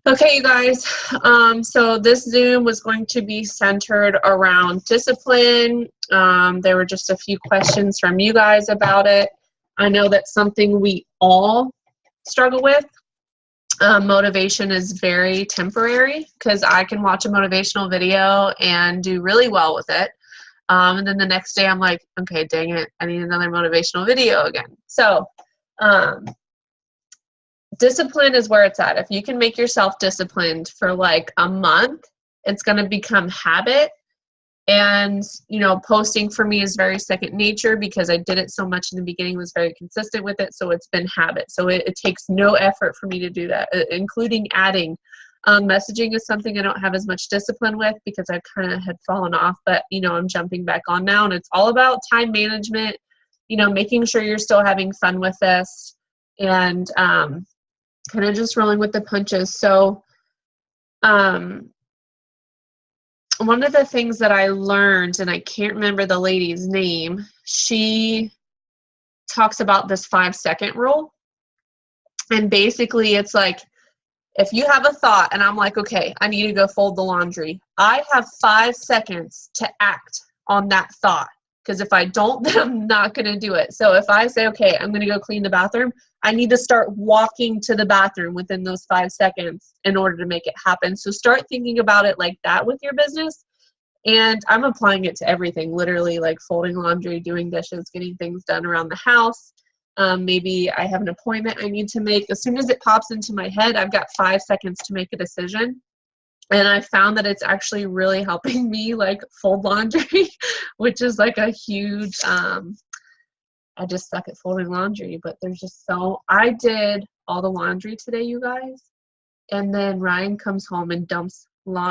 Okay, you guys, so this Zoom was going to be centered around discipline. There were just a few questions from you guys about it. I know that's something we all struggle with. Motivation is very temporary because I can watch a motivational video and do really well with it. And then the next day I'm like, okay, dang it, I need another motivational video again. So discipline is where it's at. If you can make yourself disciplined for like a month, it's going to become habit. And, you know, posting for me is very second nature because I did it so much in the beginning, was very consistent with it. So it's been habit. So it takes no effort for me to do that, including adding. Messaging is something I don't have as much discipline with because I kind of had fallen off, but, you know, I'm jumping back on now. And it's all about time management, you know, making sure you're still having fun with this and kind of just rolling with the punches. So one of the things that I learned, and I can't remember the lady's name, she talks about this 5-second rule. And basically it's like, if you have a thought and I'm like, okay, I need to go fold the laundry, I have 5 seconds to act on that thought. Because if I don't, then I'm not going to do it. So if I say, okay, I'm going to go clean the bathroom, I need to start walking to the bathroom within those 5 seconds in order to make it happen. So start thinking about it like that with your business. And I'm applying it to everything, literally like folding laundry, doing dishes, getting things done around the house. Maybe I have an appointment I need to make. As soon as it pops into my head, I've got 5 seconds to make a decision. And I found that it's actually really helping me like fold laundry, which is like a huge, I just suck at folding laundry, but there's just I did all the laundry today, you guys. And then Ryan comes home and dumps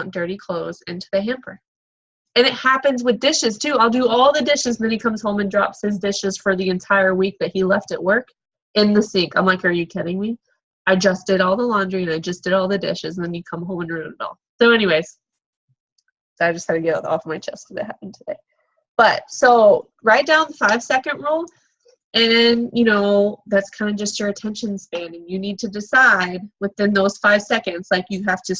dirty clothes into the hamper. And it happens with dishes too. I'll do all the dishes, and then he comes home and drops his dishes for the entire week that he left at work in the sink. I'm like, are you kidding me? I just did all the laundry and I just did all the dishes, and then you come home and ruin it all. So anyways, I just had to get it off my chest because it happened today. But so write down the 5-second rule, and you know, that's kind of just your attention span, and you need to decide within those 5 seconds, like you have to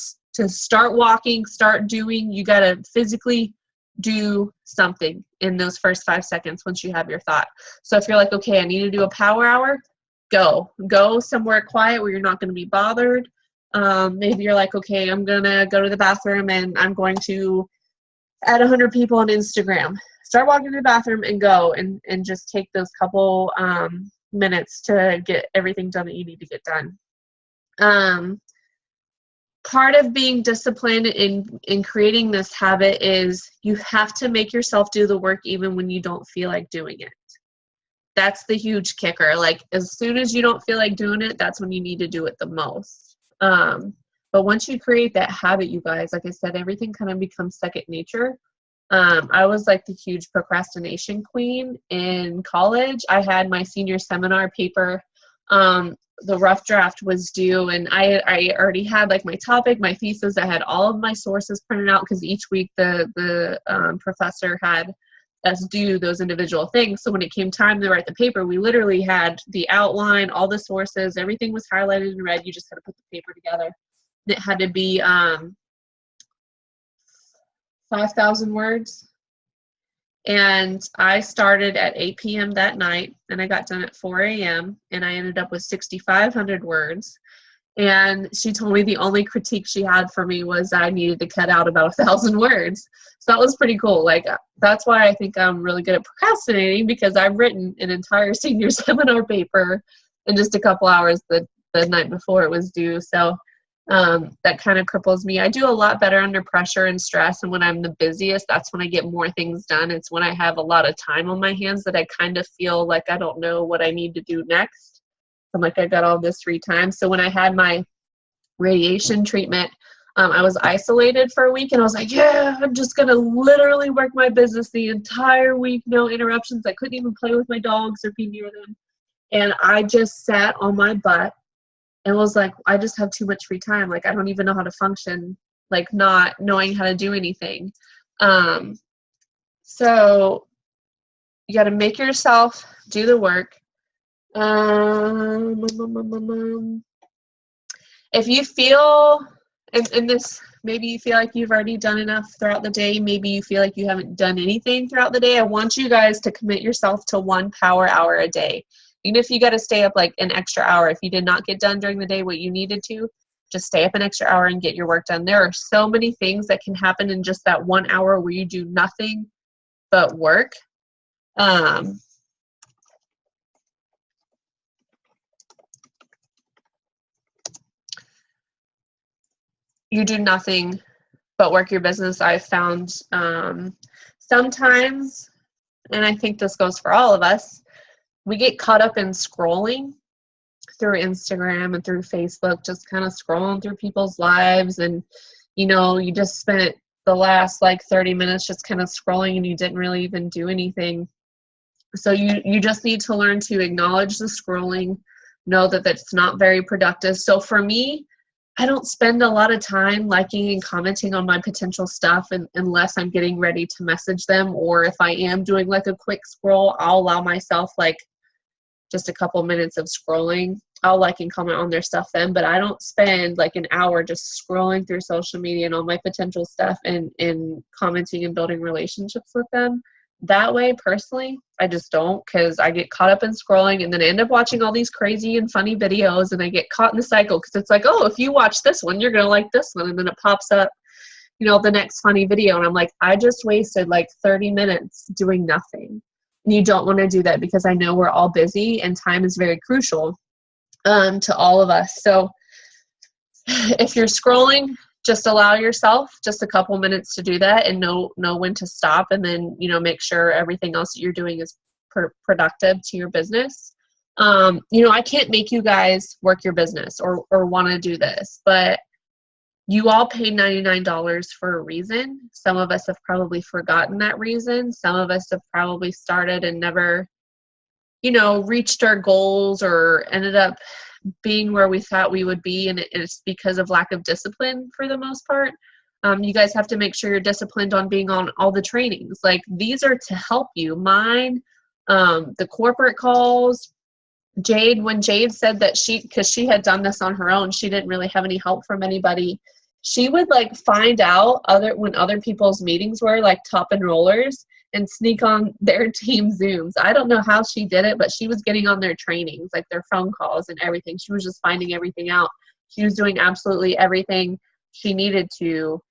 start walking, start doing, you got to physically do something in those first 5 seconds once you have your thought. So if you're like, okay, I need to do a power hour, go somewhere quiet where you're not going to be bothered. Maybe you're like, okay, I'm going to go to the bathroom and I'm going to add 100 people on Instagram. Start walking to the bathroom and go and just take those couple minutes to get everything done that you need to get done. Part of being disciplined in creating this habit is you have to make yourself do the work even when you don't feel like doing it. That's the huge kicker. Like as soon as you don't feel like doing it, that's when you need to do it the most. But once you create that habit, you guys, like I said, everything kind of becomes second nature. I was like the huge procrastination queen in college. I had my senior seminar paper. The rough draft was due, and I already had like my topic, my thesis. I had all of my sources printed out because each week the professor had us do those individual things. So when it came time to write the paper, we literally had the outline, all the sources, everything was highlighted in red. You just had to put the paper together. It had to be 5,000 words. And I started at 8 p.m. that night, and I got done at 4 a.m., and I ended up with 6,500 words. And she told me the only critique she had for me was I needed to cut out about 1,000 words. So that was pretty cool. Like, that's why I think I'm really good at procrastinating, because I've written an entire senior seminar paper in just a couple hours the night before it was due. So that kind of cripples me. I do a lot better under pressure and stress, and when I'm the busiest, that's when I get more things done. It's when I have a lot of time on my hands that I kind of feel like I don't know what I need to do next. I'm like, I got all this free time. So when I had my radiation treatment, I was isolated for a week, and I was like, yeah, I'm just going to literally work my business the entire week, no interruptions. I couldn't even play with my dogs or be near them. And I just sat on my butt and was like, I just have too much free time. Like, I don't even know how to function, like not knowing how to do anything. So you got to make yourself do the work. If you feel and this, maybe you feel like you've already done enough throughout the day. Maybe you feel like you haven't done anything throughout the day. I want you guys to commit yourself to 1 power hour a day. Even if you got to stay up like an extra hour, if you did not get done during the day what you needed to, just stay up an extra hour and get your work done. There are so many things that can happen in just that 1 hour where you do nothing but work. You do nothing but work your business. I've found sometimes, and I think this goes for all of us, we get caught up in scrolling through Instagram and through Facebook, just kind of scrolling through people's lives. And, you know, you just spent the last like 30 minutes just kind of scrolling and you didn't really even do anything. So you just need to learn to acknowledge the scrolling, know that that's not very productive. So for me, I don't spend a lot of time liking and commenting on my potential stuff unless I'm getting ready to message them, or if I am doing like a quick scroll, I'll allow myself like just a couple minutes of scrolling. I'll like and comment on their stuff then, but I don't spend like an hour just scrolling through social media and all my potential stuff and commenting and building relationships with them. That way, personally, I just don't, because I get caught up in scrolling and then I end up watching all these crazy and funny videos and I get caught in the cycle because it's like, oh, if you watch this one, you're going to like this one. And then it pops up, you know, the next funny video. And I'm like, I just wasted like 30 minutes doing nothing. And you don't want to do that because I know we're all busy and time is very crucial to all of us. So if you're scrolling, just allow yourself just a couple minutes to do that and know when to stop, and then, you know, make sure everything else that you're doing is productive to your business. You know, I can't make you guys work your business or want to do this, but you all paid $99 for a reason. Some of us have probably forgotten that reason. Some of us have probably started and never, you know, reached our goals or ended up being where we thought we would be, and it's because of lack of discipline for the most part. You guys have to make sure you're disciplined on being on all the trainings. Like, these are to help you. Mine, the corporate calls, Jade, when Jade said that because she had done this on her own, she didn't really have any help from anybody. She would like find out when other people's meetings were, like top enrollers, and sneak on their team Zooms. I don't know how she did it, but she was getting on their trainings, like their phone calls and everything. She was just finding everything out. She was doing absolutely everything she needed to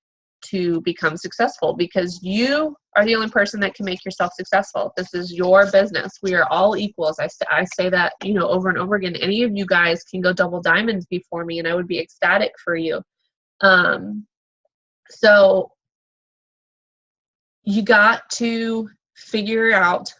become successful, because you are the only person that can make yourself successful. This is your business. We are all equals. I say that, you know, over and over again. Any of you guys can go double diamonds before me and I would be ecstatic for you. So you got to figure out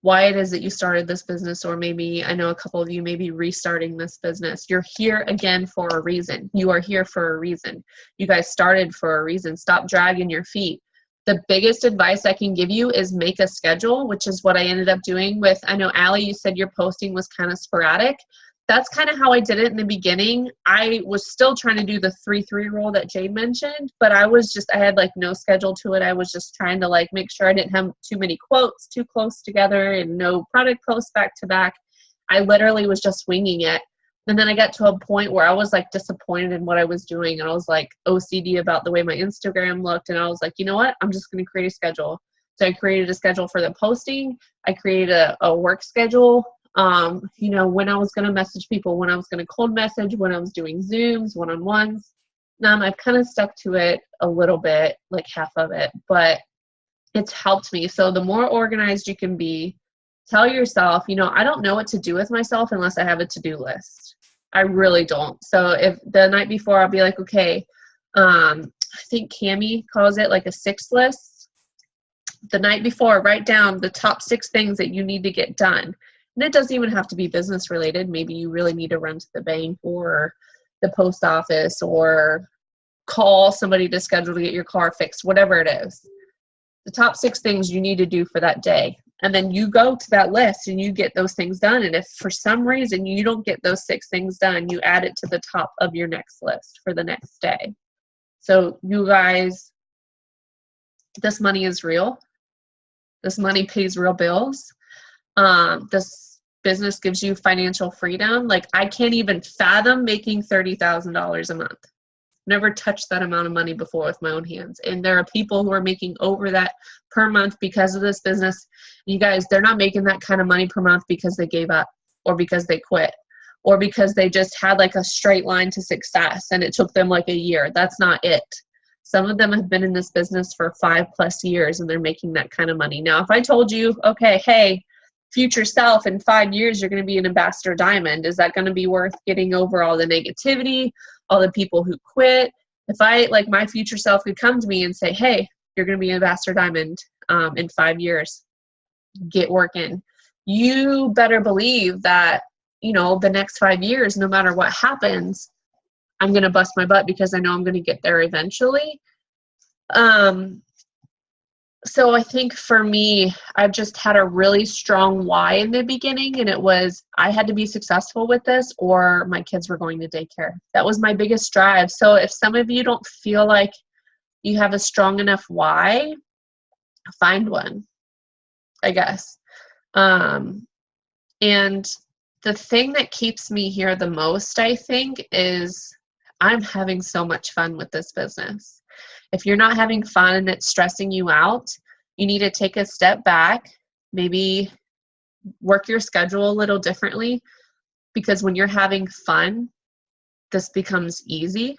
why it is that you started this business, or maybe, I know a couple of you may be restarting this business. You're here again for a reason. You are here for a reason. You guys started for a reason. Stop dragging your feet. The biggest advice I can give you is make a schedule, which is what I ended up doing with, I know Allie, you said your posting was kind of sporadic. That's kind of how I did it in the beginning. I was still trying to do the 3-3 rule that Jade mentioned, but I had like no schedule to it. I was just trying to like make sure I didn't have too many quotes too close together and no product posts back to back. I literally was just winging it. And then I got to a point where I was like disappointed in what I was doing. And I was like OCD about the way my Instagram looked. And I was like, you know what? I'm just going to create a schedule. So I created a schedule for the posting. I created a work schedule. You know, when I was going to message people, when I was going to cold message, when I was doing Zooms, one-on-ones. I've kind of stuck to it a little bit, like half of it, but it's helped me. So the more organized you can be, tell yourself, you know, I don't know what to do with myself unless I have a to-do list. I really don't. So if the night before, I'll be like, okay, I think Cami calls it like a 6 list. The night before, write down the top 6 things that you need to get done. And it doesn't even have to be business related. Maybe you really need to run to the bank or the post office or call somebody to schedule to get your car fixed, whatever it is. The top 6 things you need to do for that day. And then you go to that list and you get those things done. And if for some reason you don't get those 6 things done, you add it to the top of your next list for the next day. So you guys, this money is real. This money pays real bills. This business gives you financial freedom. Like, I can't even fathom making $30,000 a month. Never touched that amount of money before with my own hands. And there are people who are making over that per month because of this business. You guys, they're not making that kind of money per month because they gave up or because they quit or because they just had like a straight line to success and it took them like a year. That's not it. Some of them have been in this business for 5+ years and they're making that kind of money. Now, if I told you, okay, hey, future self, in 5 years, you're going to be an ambassador diamond, is that going to be worth getting over all the negativity, all the people who quit? If I, like my future self could come to me and say, hey, you're going to be an ambassador diamond in 5 years, get working. You better believe that, you know, the next 5 years, no matter what happens, I'm going to bust my butt because I know I'm going to get there eventually. So I think for me, I've just had a really strong why in the beginning, and it was I had to be successful with this or my kids were going to daycare. That was my biggest drive. So if some of you don't feel like you have a strong enough why, find one, I guess. And the thing that keeps me here the most, I think, is I'm having so much fun with this business. If you're not having fun and it's stressing you out, you need to take a step back, maybe work your schedule a little differently, because when you're having fun, this becomes easy.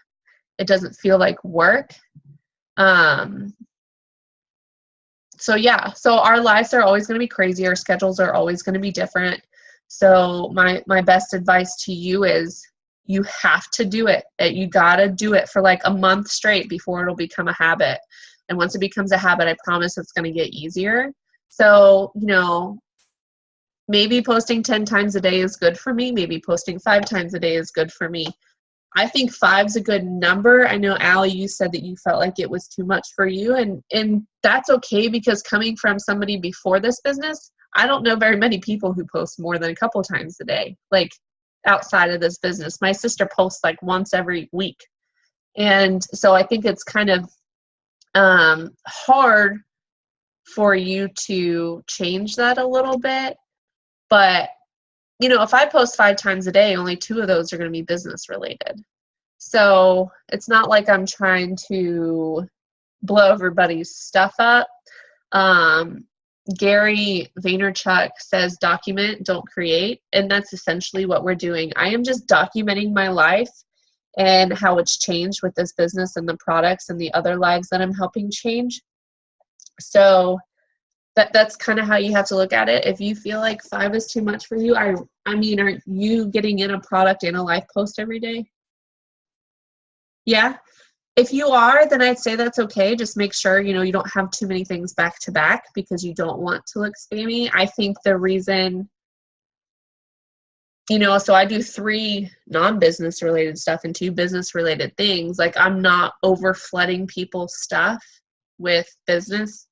It doesn't feel like work. So our lives are always going to be crazy. Our schedules are always going to be different. So my best advice to you is you have to do it. You got to do it for like a month straight before it'll become a habit. And once it becomes a habit, I promise it's going to get easier. So, you know, maybe posting 10 times a day is good for me. Maybe posting 5 times a day is good for me. I think 5 is a good number. I know, Allie, you said that you felt like it was too much for you. And that's okay, because coming from somebody before this business, I don't know very many people who post more than a couple times a day. Like, outside of this business, my sister posts like once every week. And so I think it's kind of hard for you to change that a little bit. But, you know, if I post 5 times a day, only 2 of those are going to be business related. So it's not like I'm trying to blow everybody's stuff up. Gary Vaynerchuk says, document, don't create. And that's essentially what we're doing. I am just documenting my life and how it's changed with this business and the products and the other lives that I'm helping change. So that's kind of how you have to look at it. If you feel like 5 is too much for you, I mean, are you getting in a product and a life post every day? Yeah. If you are, then I'd say that's okay. Just make sure, you know, you don't have too many things back to back because you don't want to look spammy. I think the reason, you know, so I do 3 non-business related stuff and 2 business related things. Like, I'm not over flooding people's stuff with business,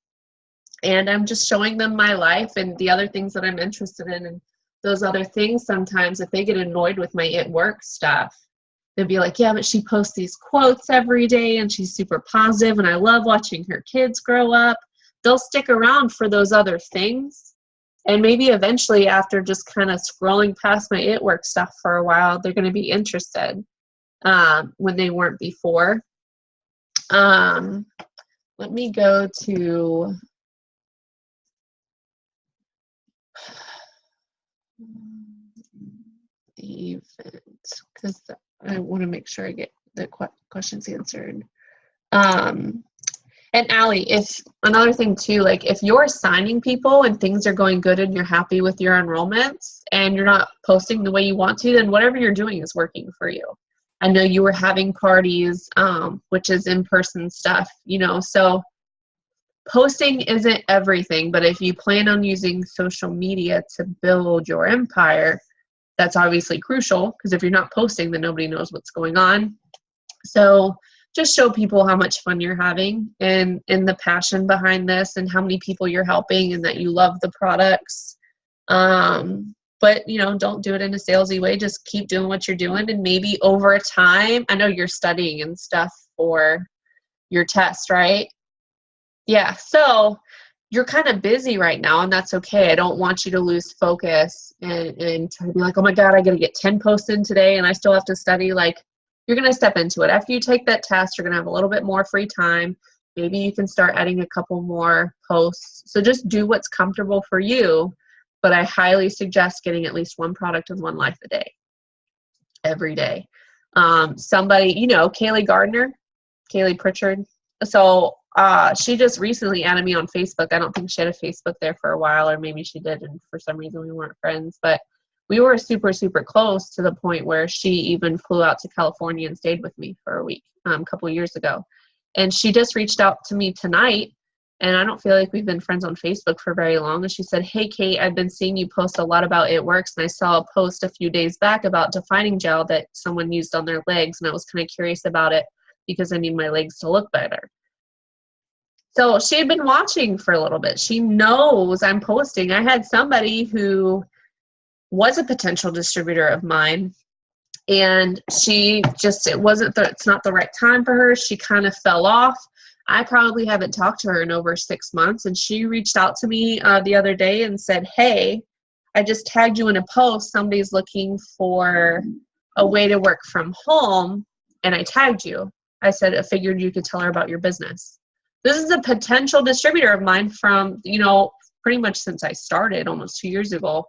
and I'm just showing them my life and the other things that I'm interested in. And those other things, sometimes if they get annoyed with my It Works stuff, they'd be like, yeah, but she posts these quotes every day and she's super positive and I love watching her kids grow up. They'll stick around for those other things. And maybe eventually, after just kind of scrolling past my It Works stuff for a while, they're going to be interested when they weren't before. Let me go to the event because I want to make sure I get the questions answered. And Allie, if another thing too, like if you're signing people and things are going good and you're happy with your enrollments and you're not posting the way you want to, then whatever you're doing is working for you. I know you were having parties, which is in-person stuff, you know, so posting isn't everything, but if you plan on using social media to build your empire, that's obviously crucial, because if you're not posting, then nobody knows what's going on. So just show people how much fun you're having and the passion behind this and how many people you're helping and that you love the products. But, you know, don't do it in a salesy way. Just keep doing what you're doing. And maybe over time, I know you're studying and stuff for your test, right? Yeah. So you're kind of busy right now, and that's okay. I don't want you to lose focus and try to be like, oh my God, I got to get 10 posts in today and I still have to study. Like, you're going to step into it. After you take that test, you're going to have a little bit more free time. Maybe you can start adding a couple more posts. So just do what's comfortable for you. But I highly suggest getting at least one product of One Life a day, every day. Somebody, Kaylee Gardner, Kaylee Pritchard. So she just recently added me on Facebook. I don't think she had a Facebook there for a while, or maybe she did, and for some reason we weren't friends. But we were super, super close to the point where she even flew out to California and stayed with me for a week a couple of years ago. And she just reached out to me tonight, and I don't feel like we've been friends on Facebook for very long. And she said, "Hey, Kate, I've been seeing you post a lot about It Works, and I saw a post a few days back about defining gel that someone used on their legs, and I was kind of curious about it because I need my legs to look better." So she had been watching for a little bit. She knows I'm posting. I had somebody who was a potential distributor of mine, and she just, it's not the right time for her. She kind of fell off. I probably haven't talked to her in over 6 months, and she reached out to me the other day and said, "Hey, I just tagged you in a post. Somebody's looking for a way to work from home, and I tagged you." I said, "I figured you could tell her about your business." This is a potential distributor of mine from, pretty much since I started almost 2 years ago.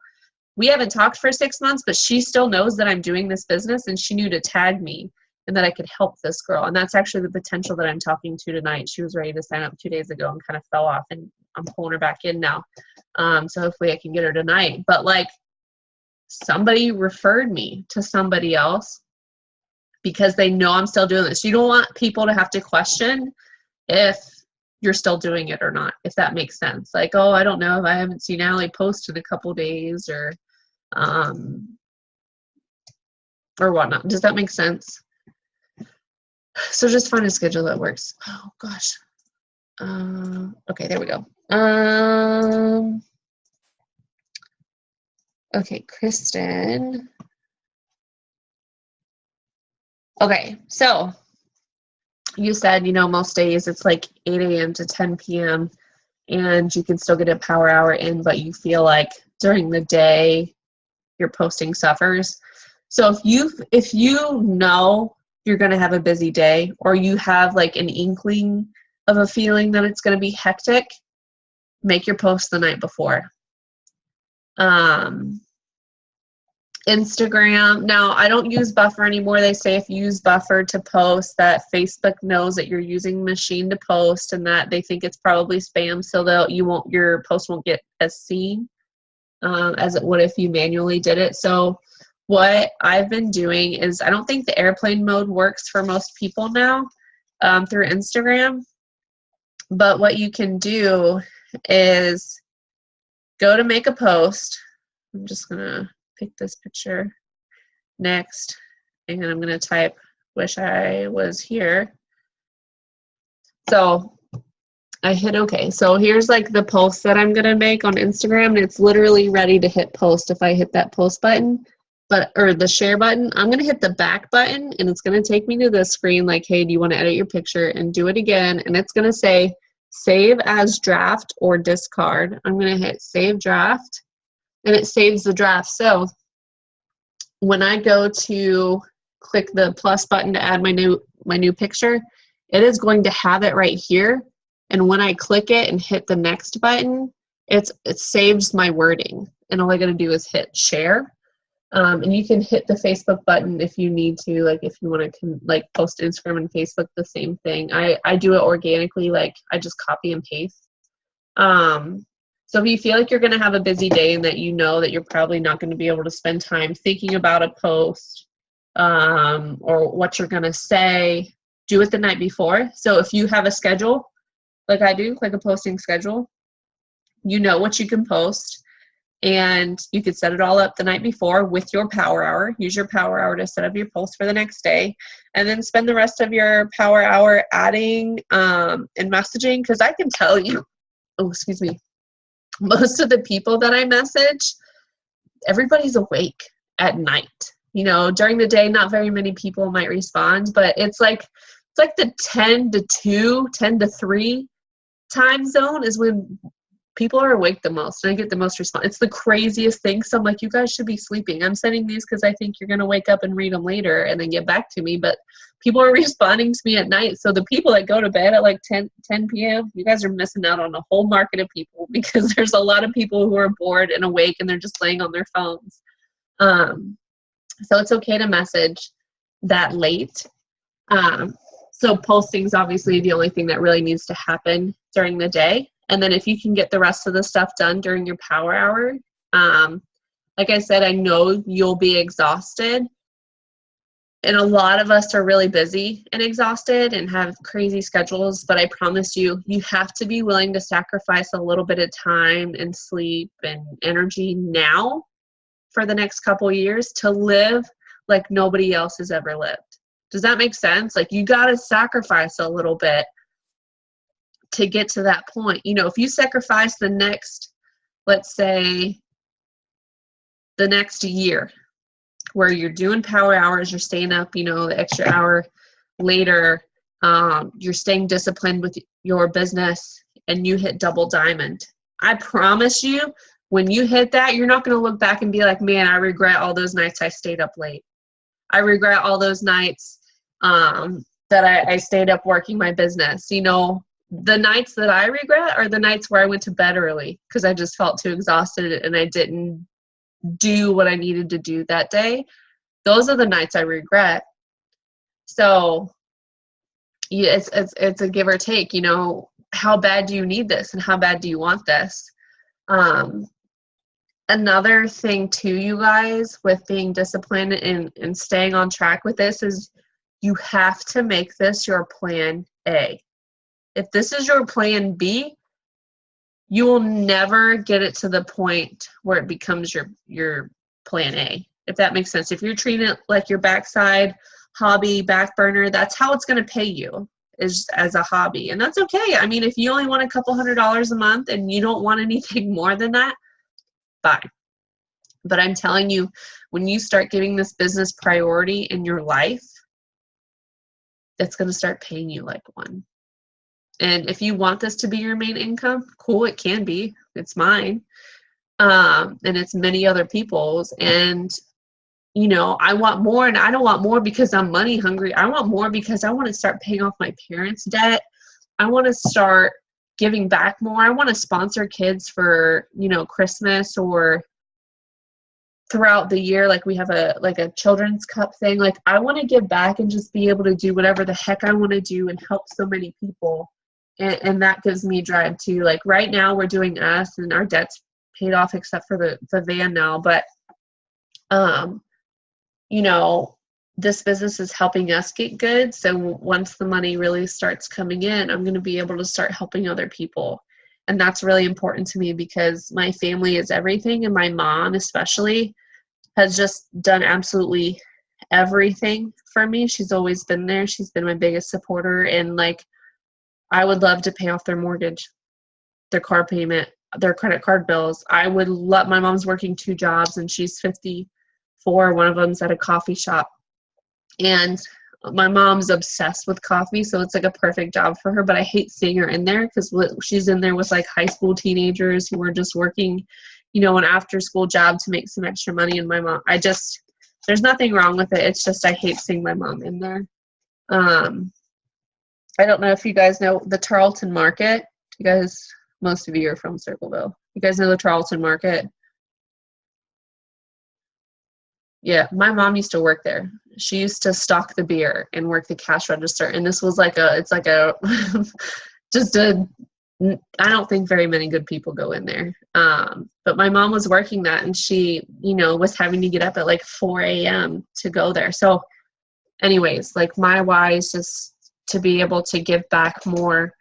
We haven't talked for 6 months, but she still knows that I'm doing this business, and she knew to tag me and that I could help this girl. And that's actually the potential that I'm talking to tonight. She was ready to sign up 2 days ago and kind of fell off, and I'm pulling her back in now. So hopefully I can get her tonight. But somebody referred me to somebody else because they know I'm still doing this. You don't want people to have to question if you're still doing it or not, if that makes sense. Like, "Oh, I don't know if I haven't seen Allie post in a couple days," or whatnot. Does that make sense? So just find a schedule that works. Oh gosh. Okay, there we go. Okay, Kristen. Okay, so you said, most days it's like 8 a.m. to 10 p.m. and you can still get a power hour in, but you feel like during the day your posting suffers. So if you know you're going to have a busy day, or you have like an inkling of a feeling that it's going to be hectic, make your post the night before. Instagram. Now, I don't use Buffer anymore. They say if you use Buffer to post, that Facebook knows that you're using machine to post, and that they think it's probably spam, so your post won't get as seen as it would if you manually did it. So what I've been doing is, I don't think the airplane mode works for most people now through Instagram, but what you can do is go to make a post. I'm just gonna pick this picture next, and I'm going to type "wish I was here." So I hit OK. So here's like the post that I'm going to make on Instagram, and it's literally ready to hit post. If I hit that post button, or the share button, I'm going to hit the back button, and it's going to take me to the screen like, "Hey, do you want to edit your picture?" and do it again. And it's going to say save as draft or discard. I'm going to hit save draft, and it saves the draft. So when I go to click the plus button to add my new picture, it is going to have it right here. And when I click it and hit the next button, it saves my wording. And all I got to do is hit share. And you can hit the Facebook button if you need to, like if you want to post Instagram and Facebook, the same thing. I do it organically, like I just copy and paste. So if you feel like you're going to have a busy day and that you know that you're probably not going to be able to spend time thinking about a post or what you're going to say, do it the night before. So if you have a schedule, like I do, like a posting schedule, you know what you can post, and you could set it all up the night before with your power hour. Use your power hour to set up your post for the next day, and then spend the rest of your power hour adding and messaging. Because I can tell you, most of the people that I message, everybody's awake at night. During the day, not very many people might respond, but it's like the 10 to 2, 10 to 3 time zone is when people are awake the most, and I get the most response. It's the craziest thing. So I'm like, you guys should be sleeping. I'm sending these because I think you're going to wake up and read them later and then get back to me. But people are responding to me at night. So the people that go to bed at like 10 p.m., you guys are missing out on a whole market of people, because there's a lot of people who are bored and awake and they're just laying on their phones. So it's okay to message that late. So posting's obviously the only thing that really needs to happen during the day. And then if you can get the rest of the stuff done during your power hour, like I said, I know you'll be exhausted. And a lot of us are really busy and exhausted and have crazy schedules, but I promise you, you have to be willing to sacrifice a little bit of time and sleep and energy now for the next couple years to live like nobody else has ever lived. Does that make sense? Like, you got to sacrifice a little bit to get to that point. You know, if you sacrifice the next, let's say, the next year where you're doing power hours, you're staying up, you know, the extra hour later, you're staying disciplined with your business, and you hit double diamond. I promise you, when you hit that, you're not going to look back and be like, man, I regret all those nights I stayed up late. I regret all those nights that I stayed up working my business. You know, the nights that I regret are the nights where I went to bed early because I just felt too exhausted and I didn't do what I needed to do that day. Those are the nights I regret. So yeah, it's a give or take. You know, how bad do you need this and how bad do you want this? Another thing too, you guys, with being disciplined and staying on track with this is you have to make this your plan A. If this is your plan B, you will never get it to the point where it becomes your plan A, if that makes sense. If you're treating it like your backside hobby, back burner, that's how it's going to pay you, is as a hobby. And that's okay. I mean, if you only want a couple $100s a month and you don't want anything more than that, fine. But I'm telling you, when you start giving this business priority in your life, it's going to start paying you like one. And if you want this to be your main income, cool, it can be. It's mine. And it's many other people's. And, you know, I want more, and I don't want more because I'm money hungry. I want more because I want to start paying off my parents' debt. I want to start giving back more. I want to sponsor kids for, you know, Christmas or throughout the year. Like, we have a children's cup thing. Like, I want to give back and just be able to do whatever the heck I want to do and help so many people. And that gives me drive too. Like, right now we're doing us, and our debt's paid off except for the van now. But, you know, this business is helping us get good. So once the money really starts coming in, I'm going to be able to start helping other people. And that's really important to me because my family is everything. And my mom especially has just done absolutely everything for me. She's always been there. She's been my biggest supporter. And like, I would love to pay off their mortgage, their car payment, their credit card bills. I would love, my mom's working 2 jobs and she's 54. One of them's at a coffee shop. And my mom's obsessed with coffee, so it's like a perfect job for her. But I hate seeing her in there because she's in there with like high school teenagers who are just working, you know, an after school job to make some extra money. And my mom, there's nothing wrong with it. It's just I hate seeing my mom in there. I don't know if you guys know the Tarleton Market. You guys, most of you are from Circleville. You guys know the Tarleton Market? Yeah, my mom used to work there. She used to stock the beer and work the cash register. And this was like I don't think very many good people go in there. But my mom was working that, and she, you know, was having to get up at like 4 a.m. to go there. So anyways, like, my why is just to be able to give back more,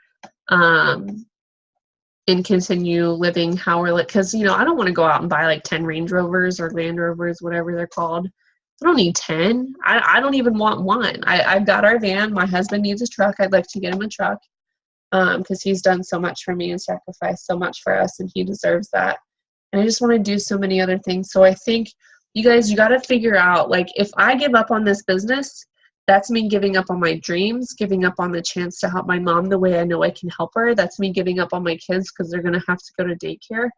and continue living how we're because, you know, I don't want to go out and buy like 10 Range Rovers or Land Rovers, whatever they're called. I don't need 10. I don't even want one. I've got our van. My husband needs a truck. I'd like to get him a truck because he's done so much for me and sacrificed so much for us, and he deserves that. And I just want to do so many other things. So I think, you guys, you got to figure out, like, if I give up on this business, That's me giving up on my dreams, giving up on the chance to help my mom the way I know I can help her. That's me giving up on my kids because they're going to have to go to daycare.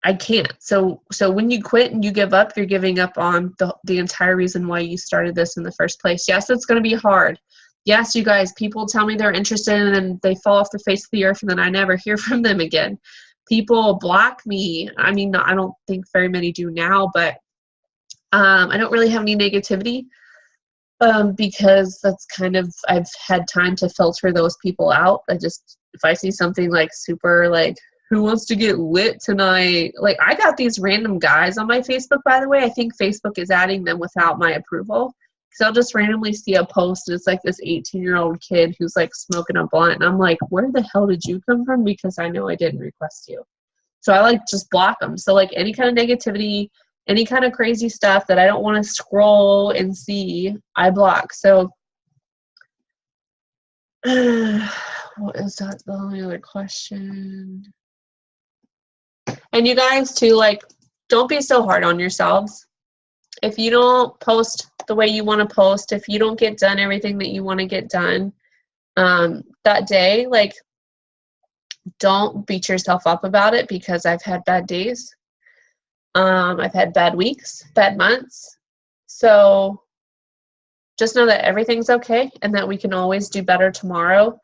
I can't. So when you quit and you give up, you're giving up on the entire reason why you started this in the first place. Yes, it's going to be hard. Yes, you guys, people tell me they're interested and then they fall off the face of the earth and then I never hear from them again. People block me. I mean, I don't think very many do now, but I don't really have any negativity because that's kind of, I've had time to filter those people out. If I see something like super like, who wants to get lit tonight? Like, I got these random guys on my Facebook, by the way. I think Facebook is adding them without my approval. Because I'll just randomly see a post and it's like this 18-year-old kid who's like smoking a blunt. And I'm like, where the hell did you come from? Because I know I didn't request you. So I like just block them. So like any kind of negativity, any kind of crazy stuff that I don't want to scroll and see, I block. So what is that? The only other question. And you guys too, like, don't be so hard on yourselves. If you don't post the way you want to post, if you don't get done everything that you want to get done that day, like, don't beat yourself up about it, because I've had bad days. I've had bad weeks, bad months. So just know that everything's okay and that we can always do better tomorrow.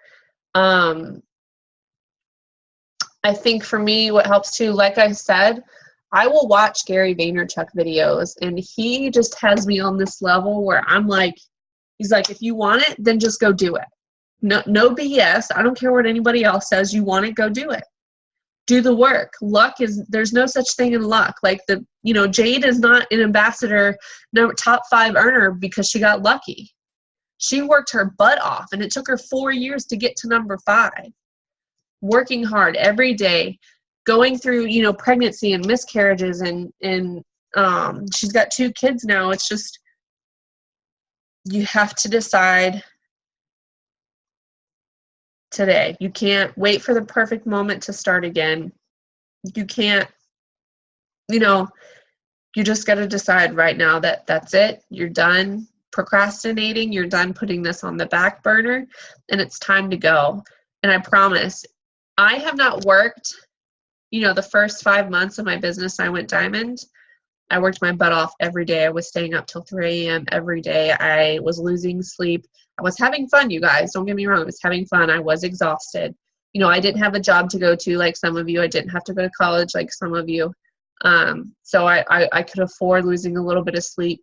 I think for me, what helps too, like I said, I will watch Gary Vaynerchuk videos, and he just has me on this level where I'm like, he's like, if you want it, then just go do it. No BS. I don't care what anybody else says. You want it, go do it. Do the work. There's no such thing in luck. Like Jade is not an ambassador, no top 5 earner because she got lucky. She worked her butt off, and it took her 4 years to get to number 5. Working hard every day, going through, pregnancy and miscarriages, and she's got 2 kids now. It's just, you have to decide today. You can't wait for the perfect moment to start again. You can't, you just got to decide right now that that's it. You're done procrastinating. You're done putting this on the back burner, and it's time to go. And I promise, I have not worked, the first 5 months of my business, I went diamond. I worked my butt off every day. I was staying up till 3 a.m. every day. I was losing sleep. I was having fun, you guys. Don't get me wrong. I was having fun. I was exhausted. I didn't have a job to go to like some of you. I didn't have to go to college like some of you. So I could afford losing a little bit of sleep.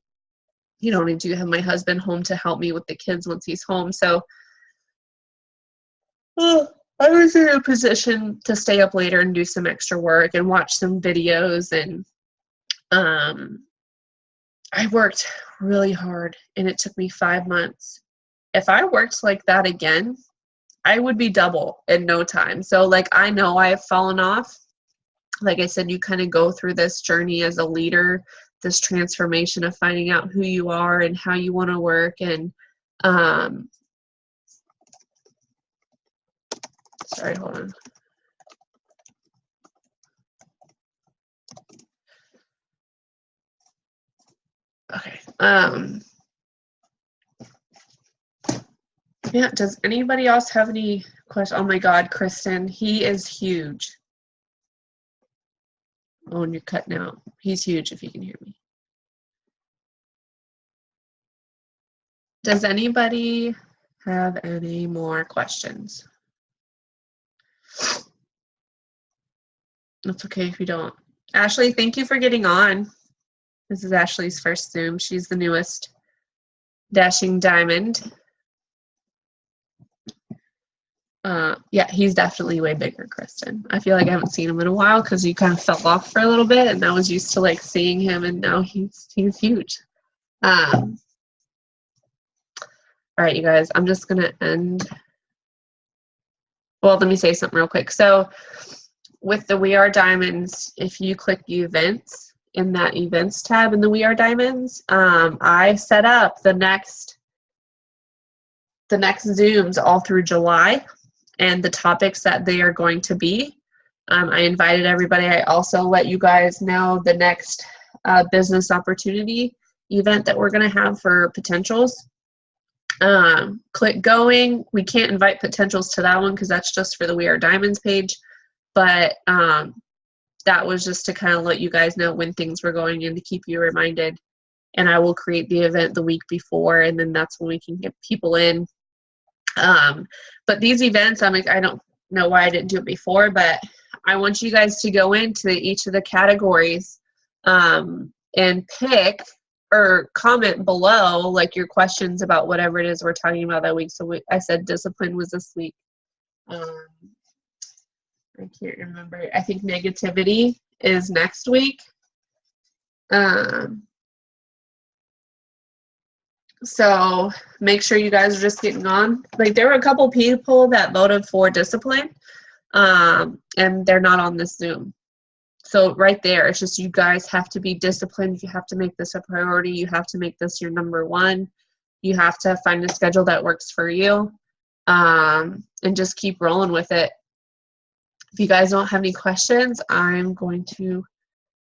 I do have my husband home to help me with the kids once he's home. So I was in a position to stay up later and do some extra work and watch some videos, and I worked really hard, and it took me 5 months. If I worked like that again, I would be double in no time. So like, I know I have fallen off. Like I said, you kind of go through this journey as a leader, this transformation of finding out who you are and how you want to work. And sorry, hold on. Okay. Yeah, does anybody else have any questions? Oh my God, Kristen, he is huge. Oh, and you're cutting out. He's huge, if you can hear me. Does anybody have any more questions? That's okay if you don't. Ashley, thank you for getting on. This is Ashley's first Zoom. She's the newest Dashing Diamond. Yeah, he's definitely way bigger, Kristen. I feel like I haven't seen him in a while because you kind of fell off for a little bit, and I was used to like seeing him, and now he's huge. All right, you guys, I'm just gonna end. Well, let me say something real quick. So with the We Are Diamonds, if you click events in that events tab in the We Are Diamonds, I set up the next Zooms all through July and the topics that they are going to be. I invited everybody. I also let you guys know the next business opportunity event that we're going to have for potentials. Click going. We can't invite potentials to that one because that's just for the We Are Diamonds page, but that was just to kind of let you guys know when things were going in to keep you reminded. And I will create the event the week before, and then that's when we can get people in. But these events, I'm like, I don't know why I didn't do it before, but I want you guys to go into each of the categories and pick or comment below like your questions about whatever it is we're talking about that week. So I said discipline was this week. I can't remember. I think negativity is next week. So make sure you guys are just getting on. Like, there were a couple people that voted for discipline, and they're not on this Zoom. So right there, it's just you guys have to be disciplined. You have to make this a priority. You have to make this your number one. You have to find a schedule that works for you, and just keep rolling with it. If you guys don't have any questions, I'm going to